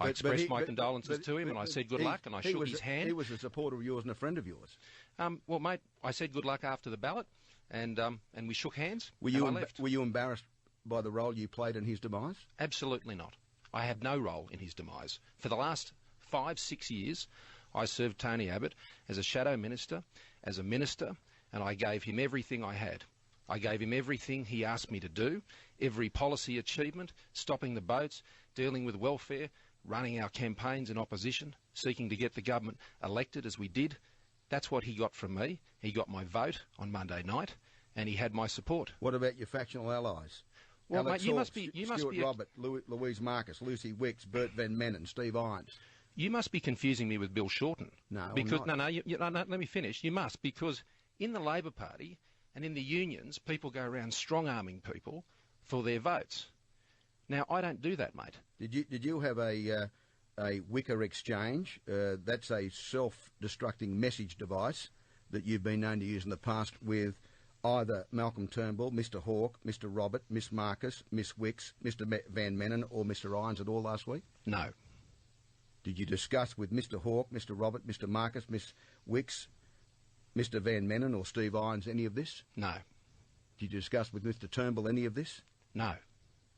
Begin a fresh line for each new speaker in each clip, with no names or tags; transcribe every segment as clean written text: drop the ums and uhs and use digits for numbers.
I expressed my condolences to him, and I said good luck, and I shook his hand.
He was a supporter of yours and a friend of yours.
Well, mate, I said good luck after the ballot, and we shook hands.
Were you embarrassed by the role you played in his demise?
Absolutely not. I had no role in his demise. For the last 5-6 years, I served Tony Abbott as a shadow minister, as a minister, and I gave him everything I had. I gave him everything he asked me to do, every policy achievement, stopping the boats, dealing with welfare, running our campaigns in opposition, seeking to get the government elected as we did. That's what he got from me. He got my vote on Monday night, and he had my support.
What about your factional allies?
Well,
Alex
mate,
Hawke, Stuart Robert, Louise Marcus, Lucy Wicks, Bert Van Mennen, Steve Irons.
You must be confusing me with Bill Shorten.
No,
because
I'm not.
No, let me finish. You must, because in the Labor Party and in the unions, people go around strong-arming people for their votes. Now, I don't do that, mate.
Did you have a Wicker exchange? That's a self-destructing message device that you've been known to use in the past with either Malcolm Turnbull, Mr Hawke, Mr Robert, Miss Marcus, Miss Wicks, Mr Van Mennen or Mr Irons at all last week?
No.
Did you discuss with Mr Hawke, Mr Robert, Mr Marcus, Miss Wicks, Mr Van Mennen or Steve Irons any of this?
No.
Did you discuss with Mr Turnbull any of this?
No.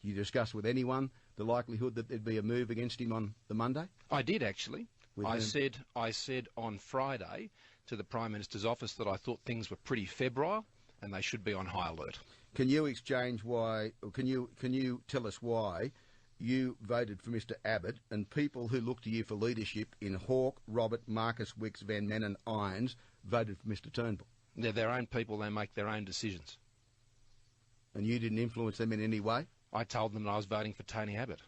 Did you discuss with anyone the likelihood that there'd be a move against him on the Monday?
I did, actually. I said on Friday to the Prime Minister's office that I thought things were pretty febrile and they should be on high alert.
Can you exchange why, or can you tell us why you voted for Mr Abbott and people who look to you for leadership in Hawke, Robert, Marcus, Wicks, Van Mennen, Irons voted for Mr Turnbull?
They're their own people, they make their own decisions.
And you didn't influence them in any way?
I told them that I was voting for Tony Abbott,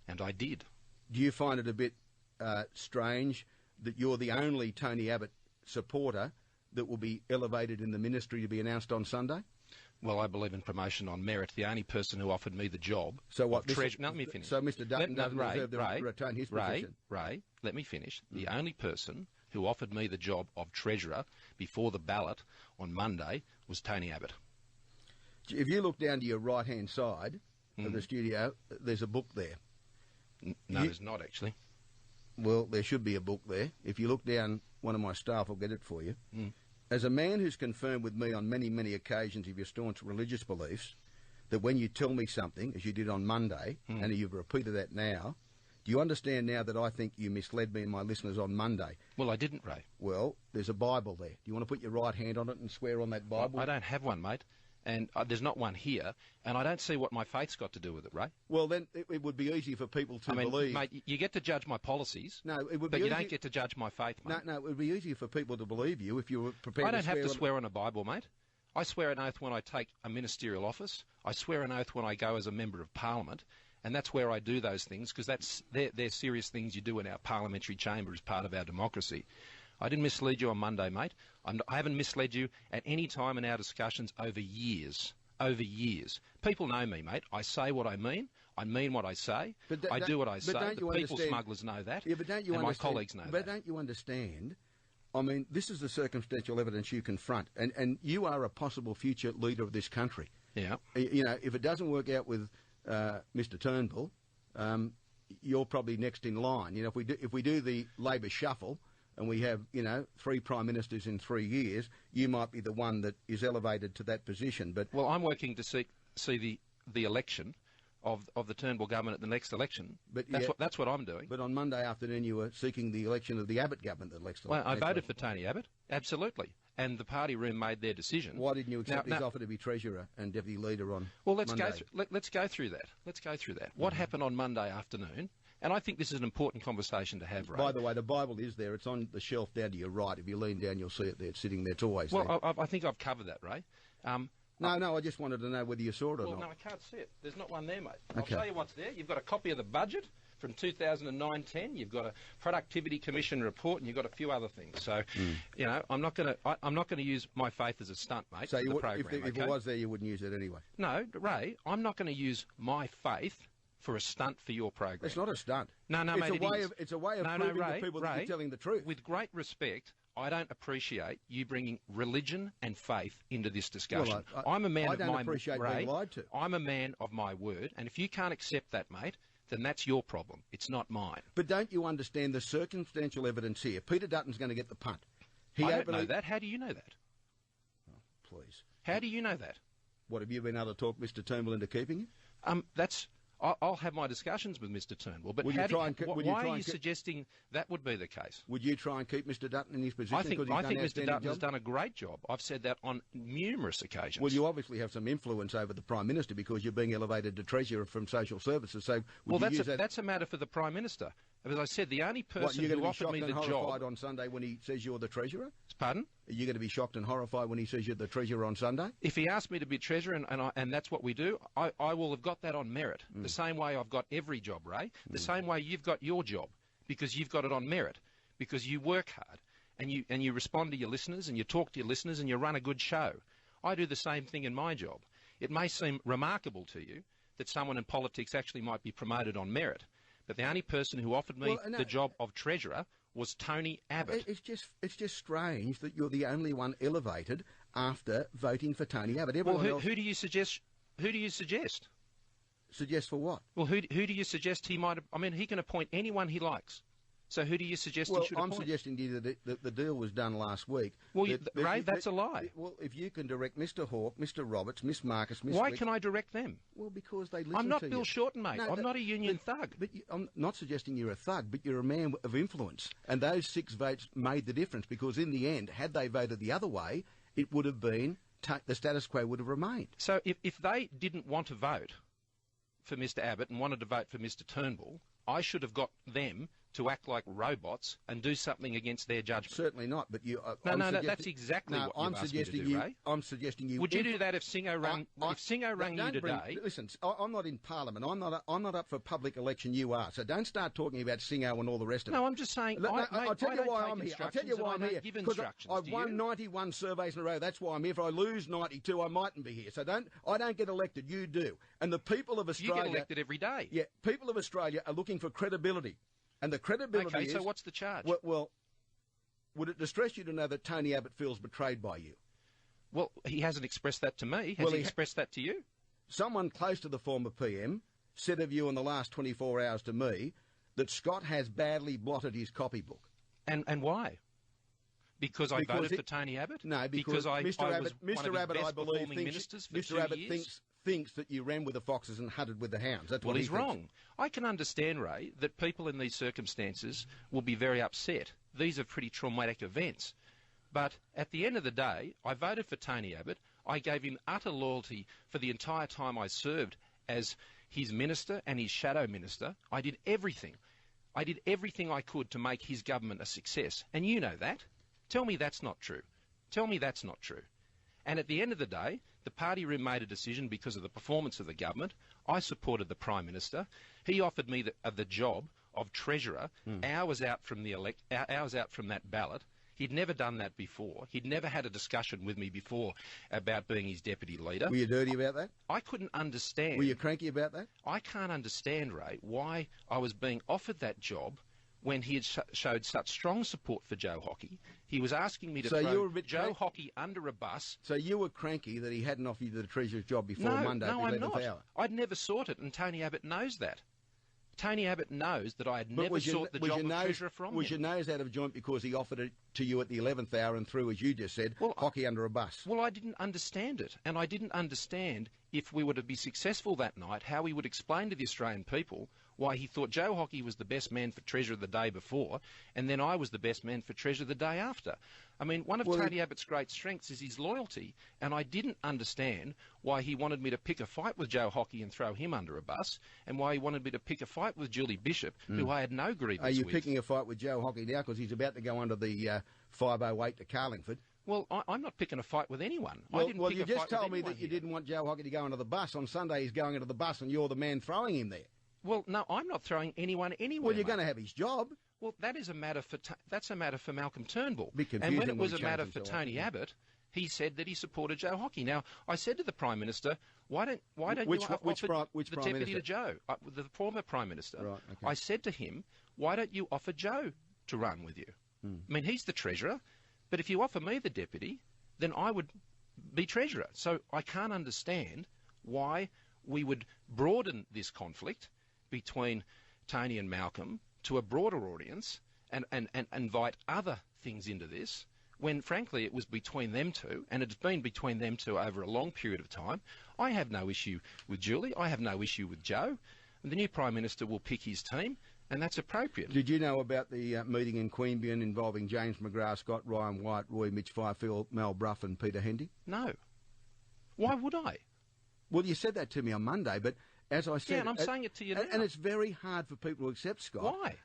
and I did.
Do you find it a bit strange that you're the only Tony Abbott supporter that will be elevated in the ministry to be announced on Sunday?
Well, I believe in promotion on merit. The only person who offered me the job...
So what?
Now, let me finish.
So Mr Dutton doesn't deserve to retain his position?
Ray, let me finish. The only person who offered me the job of Treasurer before the ballot on Monday was Tony Abbott.
If you look down to your right-hand side of the studio, there's a book there.
No, there's not, actually.
Well, there should be a book there. If you look down, one of my staff will get it for you. As a man who's confirmed with me on many, many occasions of your staunch religious beliefs, that when you tell me something, as you did on Monday, and you've repeated that now, do you understand now that I think you misled me and my listeners on Monday?
Well, I didn't, Ray.
Well, there's a Bible there. Do you want to put your right hand on it and swear on that Bible?
I don't have one, mate. And there's not one here, and I don't see what my faith's got to do with it, Ray.
Well, then it would be easy for people to believe...
Mate, you get to judge my policies,
no, it would
but
be
you don't get to judge my faith, mate.
No, it would be easier for people to believe you if you were prepared
I don't
to
have to swear on a Bible, mate. I swear an oath when I take a ministerial office. I swear an oath when I go as a Member of Parliament, and that's where I do those things, because they're serious things you do in our parliamentary chamber as part of our democracy. I didn't mislead you on Monday, mate. I haven't misled you at any time in our discussions over years. Over years. People know me, mate. I say what I mean what I say, I do what I say. The people smugglers know that,
yeah, but don't you
and my colleagues know that.
But don't you understand, I mean, this is the circumstantial evidence you confront, and you are a possible future leader of this country.
Yeah.
You know, if it doesn't work out with Mr Turnbull, you're probably next in line. You know, if we do the Labor shuffle, and we have, 3 Prime Ministers in 3 years, you might be the one that is elevated to that position. But
well, I'm working to see the election of the Turnbull government at the next election. But that's what I'm doing.
But on Monday afternoon you were seeking the election of the Abbott government at the next election.
Well, I voted for Tony Abbott, absolutely. And the party room made their decision.
Why didn't you accept his offer to be Treasurer and Deputy Leader on
Monday?
Let's
go through that. What happened on Monday afternoon? And I think this is an important conversation to have, right?
By the way, the Bible is there. It's on the shelf down to your right. If you lean down, you'll see it there. It's sitting there. It's always there.
Well, I think I've covered that, Ray.
No, I just wanted to know whether you saw it or not.
Well, no, I can't see it. There's not one there, mate.
Okay.
I'll show you what's there. You've got a copy of the budget from 2009-10. You've got a Productivity Commission report, and you've got a few other things. So, I'm not going to use my faith as a stunt, mate.
So
if
it was there, you wouldn't use it anyway.
No, Ray, I'm not going to use my faith for a stunt for your program.
It's not a stunt.
No, mate,
it's a way of proving to people that you're telling the truth.
With great respect, I don't appreciate you bringing religion and faith into this discussion.
Well,
I'm a man of my
appreciate
Ray,
being lied to.
I'm a man of my word, and if you can't accept that, mate, then that's your problem. It's not mine.
But don't you understand the circumstantial evidence here? Peter Dutton's going to get the punt.
I don't know that. How do you know that?
Oh, please.
How do you know that?
What, have you been able to talk Mr Turnbull into keeping him?
I'll have my discussions with Mr Turnbull, but why are you suggesting that would be the case?
Would you try and keep Mr Dutton in his position?
I think Mr Dutton has done a great job. I've said that on numerous occasions.
Well, you obviously have some influence over the Prime Minister because you're being elevated to Treasurer from Social Services. So,
that's a matter for the Prime Minister. As I said, the only person who offered me the job...
You're going to be shocked and horrified on Sunday when he says you're the Treasurer?
Pardon?
Are you going to be shocked and horrified when he says you're the Treasurer on Sunday?
If he asked me to be Treasurer and that's what we do, I will have got that on merit. The same way I've got every job, Ray. The same way you've got your job, because you've got it on merit, because you work hard and you respond to your listeners and you talk to your listeners and you run a good show. I do the same thing in my job. It may seem remarkable to you that someone in politics actually might be promoted on merit, but the only person who offered me the job of Treasurer was Tony Abbott.
It's just strange that you're the only one elevated after voting for Tony Abbott. Everyone else...
who do you suggest? Who do you suggest?
Suggest for what?
Well, who do you suggest he might... I mean, he can appoint anyone he likes. So who do you suggest he should appoint?
I'm suggesting to you that the deal was done last week.
Well, Ray, that's a lie.
Well, if you can direct Mr Hawke, Mr Roberts, Miss Marcus, Miss...
Why can I direct them?
Well, because they listen to you.
I'm not Bill Shorten, mate. No, I'm not a union thug.
But I'm not suggesting you're a thug, but you're a man of influence. And those 6 votes made the difference, because in the end, had they voted the other way, it would have been... the status quo would have remained.
So if they didn't want to vote for Mr Abbott and wanted to vote for Mr Turnbull, I should have got them to act like robots and do something against their judgment.
Certainly not, but you...
No, that's exactly what you've asked me to do, Ray.
I'm suggesting you...
Would you do that if Singo rang you today?
Listen, I'm not in Parliament. I'm not up for public election. You are. So don't start talking about Singo and all the rest of it.
No, I'm just saying...
I'll tell you why I'm here. I'll tell you why I'm here.
Because
I've won 91 surveys in a row. That's why I'm here. If I lose 92, I mightn't be here. So I don't get elected. You do. And the people of Australia...
You get elected every day.
Yeah, people of Australia are looking for credibility. And the credibility
is... Okay, so what's the charge?
Well, would it distress you to know that Tony Abbott feels betrayed by you?
Well, he hasn't expressed that to me. Has he expressed that to you?
Someone close to the former PM said of you in the last 24 hours to me that Scott has badly blotted his copybook.
And why? Because I voted for Tony Abbott?
No, because Mr. Abbott, I believe, thinks that you ran with the foxes and hunted with the hounds. That's what
he's wrong. I can understand, Ray, that people in these circumstances will be very upset. These are pretty traumatic events. But at the end of the day, I voted for Tony Abbott. I gave him utter loyalty for the entire time I served as his minister and his shadow minister. I did everything. I did everything I could to make his government a success. And you know that. Tell me that's not true. Tell me that's not true. And at the end of the day, the party room made a decision because of the performance of the government. I supported the Prime Minister. He offered me the job of Treasurer hours out from that ballot. He'd never done that before. He'd never had a discussion with me before about being his deputy leader.
Were you dirty about that?
I couldn't understand.
Were you cranky about that?
I can't understand, Ray, why I was being offered that job when he had showed such strong support for Joe Hockey. He was asking me to throw Joe Hockey under a bus.
So you were cranky that he hadn't offered you the Treasurer's job before Monday, the 11th hour?
I'd never sought it, and Tony Abbott knows that. Tony Abbott knows that I had never sought the job of Treasurer from him.
Was your nose out of joint because he offered it to you at the 11th hour and threw, as you just said, Hockey under a bus? Well,
I didn't understand it, and I didn't understand if we were to be successful that night, how he would explain to the Australian people why he thought Joe Hockey was the best man for Treasurer the day before, and then I was the best man for Treasurer the day after. I mean, one of Tony Abbott's great strengths is his loyalty, and I didn't understand why he wanted me to pick a fight with Joe Hockey and throw him under a bus, and why he wanted me to pick a fight with Julie Bishop, who I had no grievance with.
Are you picking a fight with Joe Hockey now because he's about to go under the 508 to Carlingford?
Well, I'm not picking a fight with anyone.
Well, you just told me that you didn't want Joe Hockey to go under the bus. On Sunday he's going into the bus and you're the man throwing him there.
Well, no, I'm not throwing anyone anywhere.
Well, you're going to have his job.
Well, that is a matter for that's a matter for Malcolm Turnbull.
And
when it was a matter for Tony Abbott, he said that he supported Joe Hockey. Now, I said to the Prime Minister, why don't you offer the deputy to Joe, the former Prime Minister?
Right, okay.
I said to him, why don't you offer Joe to run with you? I mean, he's the Treasurer, but if you offer me the deputy, then I would be Treasurer. So I can't understand why we would broaden this conflict, between Tony and Malcolm to a broader audience and invite other things into this, when frankly it was between them two, and it's been between them two over a long period of time. I have no issue with Julie. I have no issue with Joe. And the new Prime Minister will pick his team, and that's appropriate.
Did you know about the meeting in Queanbeyan involving James McGrath, Scott Ryan White, Roy Mitch Fifield, Mal Brough and Peter Hendy?
No. Why would I?
Well, you said that to me on Monday, but as I said...
Yeah, and I'm saying it to you now.
And it's very hard for people to accept, Scott.
Why?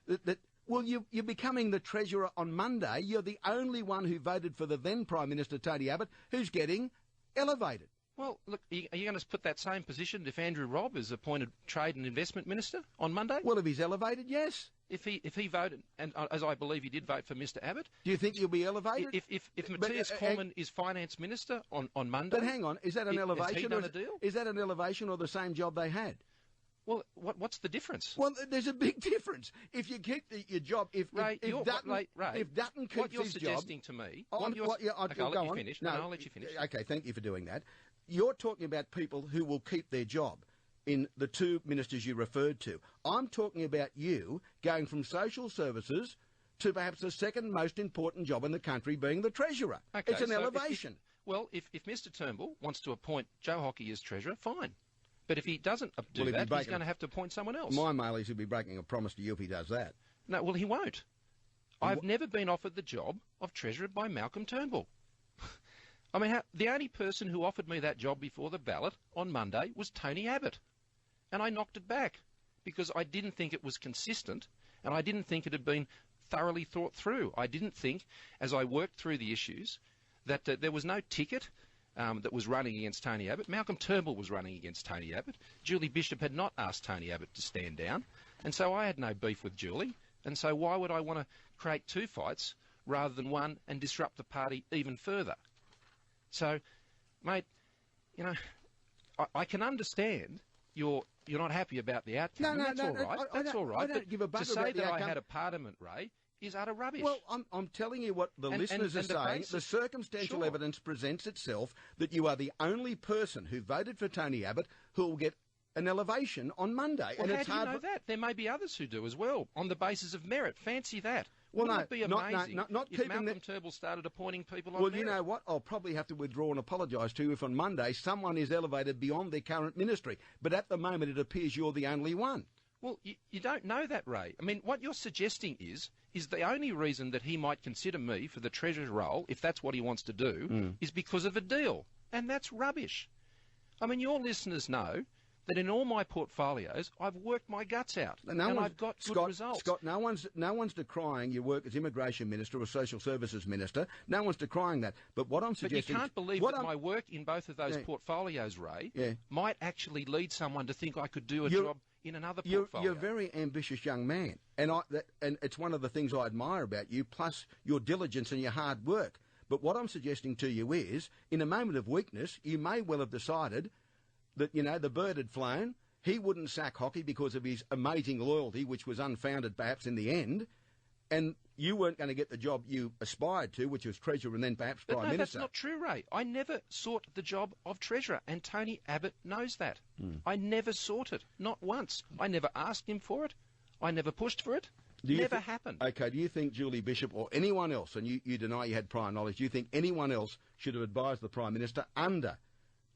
Well, you're becoming the Treasurer on Monday. You're the only one who voted for the then Prime Minister, Tony Abbott, who's getting elevated.
Well, look, are you going to put that same position if Andrew Robb is appointed Trade and Investment Minister on Monday?
Well, if he's elevated, yes.
If he voted, and as I believe he did vote for Mr Abbott...
Do you think you'll be elevated?
If Matthias Cormann is Finance Minister on Monday...
But hang on, is that an elevation?
Has he done a deal?
Is that an elevation or the same job they had?
Well, what's the difference?
Well, there's a big difference. If you keep your job, if Dutton keeps
what you're
his
suggesting
job,
to me...
I'll let you
finish.
No,
I'll let you finish.
Okay, thank you for doing that. You're talking about people who will keep their job in the two ministers you referred to. I'm talking about you going from social services to perhaps the second most important job in the country, being the Treasurer.
Okay,
it's an elevation.
If Mr Turnbull wants to appoint Joe Hockey as Treasurer, fine. But if he doesn't do that, he's going to have to appoint someone else.
My mail is he'll be breaking a promise to you if he does that.
No, well, he won't. I've never been offered the job of Treasurer by Malcolm Turnbull. I mean, the only person who offered me that job before the ballot on Monday was Tony Abbott. And I knocked it back because I didn't think it was consistent and I didn't think it had been thoroughly thought through. I didn't think, as I worked through the issues, that there was no ticket that was running against Tony Abbott. Malcolm Turnbull was running against Tony Abbott. Julie Bishop had not asked Tony Abbott to stand down. And so I had no beef with Julie. And so why would I want to create two fights rather than one and disrupt the party even further? So, mate, you know, I can understand you're not happy about the outcome.
No,
that's all right. That's all right.
I don't give a bugger
to say
about the
that
outcome.
I had a parliament, Ray, is utter rubbish.
Well, I'm telling you what the listeners are saying. The circumstantial evidence presents itself that you are the only person who voted for Tony Abbott who will get an elevation on Monday.
Well,
and
how
it's
do you
hard
know that? There may be others who do as well, on the basis of merit. Fancy that.
Well,
Wouldn't it be amazing
not
if Malcolm Turnbull started appointing people on
Well,
merit?
you know what? I'll probably have to withdraw and apologise to you if on Monday someone is elevated beyond their current ministry. But at the moment, it appears you're the only one.
Well, you don't know that, Ray. I mean, what you're suggesting is the only reason that he might consider me for the Treasurer role, if that's what he wants to do, is because of a deal. And that's rubbish. I mean, your listeners know that in all my portfolios, I've worked my guts out, and I've got good results.
Scott, no one's decrying your work as Immigration Minister or Social Services Minister. No one's decrying that. But what I'm suggesting...
But you can't believe that my work in both of those portfolios, Ray, might actually lead someone to think I could do a job in another portfolio.
You're a very ambitious young man, and it's one of the things I admire about you, plus your diligence and your hard work. But what I'm suggesting to you is, in a moment of weakness, you may well have decided that, you know, the bird had flown. He wouldn't sack Hockey because of his amazing loyalty, which was unfounded perhaps in the end, and you weren't going to get the job you aspired to, which was Treasurer and then perhaps Prime Minister.
That's not true, Ray. I never sought the job of Treasurer, and Tony Abbott knows that. I never sought it, not once. I never asked him for it. I never pushed for it. Never happened.
Okay, do you think Julie Bishop or anyone else, and you deny you had prior knowledge, do you think anyone else should have advised the Prime Minister under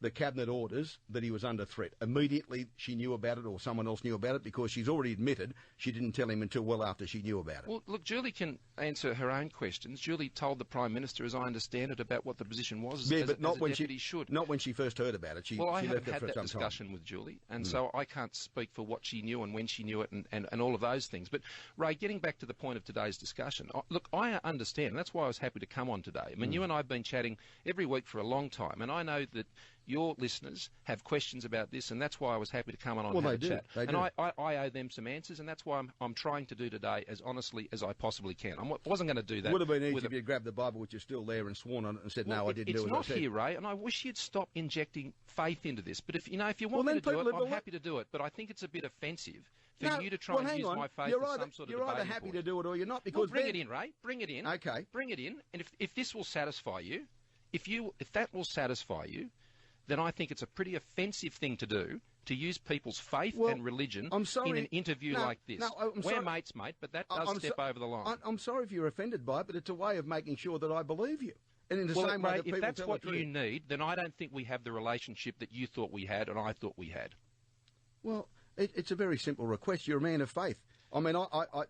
the Cabinet orders that he was under threat? Immediately she knew about it or someone else knew about it, because she's already admitted she didn't tell him until well after she knew about it.
Well, look, Julie can answer her own questions. Julie told the Prime Minister, as I understand it, about what the position was,
but not when
deputy should.
Not when she first heard about it.
I
she
haven't
left
had
it for
that
some
discussion
time.
with Julie, and so I can't speak for what she knew and when she knew it and all of those things. But, Ray, getting back to the point of today's discussion, look, I understand, and that's why I was happy to come on today. I mean, you and I have been chatting every week for a long time, and I know that your listeners have questions about this, and that's why I was happy to come on and have a chat.
They
and
do.
I owe them some answers, and that's why I'm trying to do today as honestly as I possibly can. I wasn't going to do that.
Would have been easy if you grabbed the Bible, which is still there, and sworn on it and said, no, I didn't do it.
It's not here, Ray, and I wish you'd stop injecting faith into this. But if you want me to do it, I'm happy to do it. But I think it's a bit offensive for you to try and use my faith as some sort of
You're either happy to do it or you're not. Because
well, bring it in, Ray. Bring it in.
Okay.
Bring it in, and if this will satisfy you, if that will satisfy you, then I think it's a pretty offensive thing to do to use people's faith
Well,
and religion
I'm sorry.
in an interview
No,
like this.
no, I'm
We're
sorry.
mates, mate, but that does step over the line.
I'm sorry if you're offended by it, but it's a way of making sure that I believe you. And in the
Well,
same way
Ray,
that
if
people
that's
tell
what
the truth.
you need, then I don't think we have the relationship that you thought we had and I thought we had.
Well, it's a very simple request. You're a man of faith. I mean,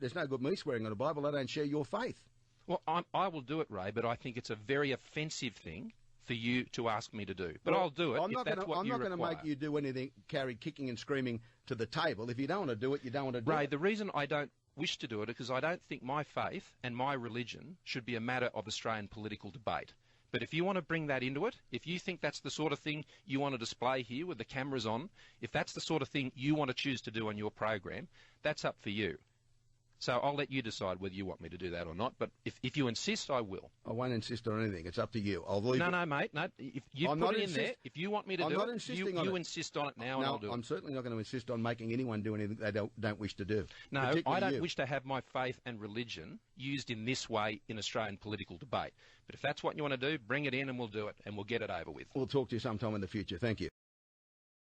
there's no good me swearing on the Bible. I don't share your faith.
Well, I will do it, Ray, but I think it's a very offensive thing for you to ask me to do. But
Well,
I'll do it if that's what
I'm
you
not going to
require.
make you do anything, carry kicking and screaming to the table. If you don't want to do it, you don't want to do
Ray,
it.
the reason I don't wish to do it is because I don't think my faith and my religion should be a matter of Australian political debate. But if you want to bring that into it, if you think that's the sort of thing you want to display here with the cameras on, if that's the sort of thing you want to choose to do on your program, that's up for you. So I'll let you decide whether you want me to do that or not. But if you insist, I will.
I won't insist on anything. It's up to you. I'll leave it.
No, mate. No, if you
I'm
put
not
it in there, if you want me to
I'm
do
not
it,
insisting on
you
it.
insist on it now, and
No,
I'll do
I'm
it.
certainly not going to insist on making anyone do anything they don't wish to do.
No, I
Particularly
don't
you.
wish to have my faith and religion used in this way in Australian political debate. But if that's what you want to do, bring it in and we'll do it, and we'll get it over with.
We'll talk to you sometime in the future. Thank you.